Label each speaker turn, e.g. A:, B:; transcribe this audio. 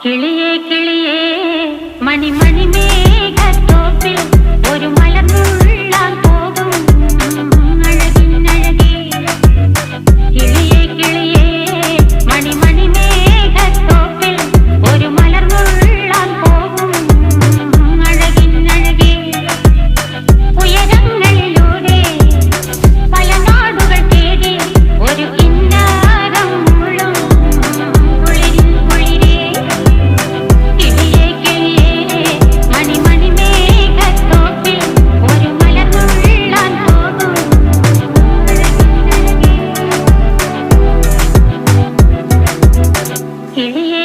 A: കിളിയേ കിളിയേ മണിമണി മേഘത്തോപ്പിൽ ഒരു മലർന്നുള്ളാൻ പോകും അഴകിനഴകേ. കിളിയേ കിളിയേ മണിമണി മേഘത്തോപ്പിൽ ഒരു മലർന്നുള്ളാൻ പോകും അഴകിനഴകേ. ഉയരങ്ങളിലൂടെ പല നാടുകൾ തേടി ഒരു കിന്നാരം മുള്ളും കുളിരിൻ കുളിരേ. കിളിയേ കിളിയേ മണിമണി മേഘത്തോപ്പിൽ ഒരു മലർന്നുള്ളാൻ പോകും അഴകിനഴകേ. കിളിയേ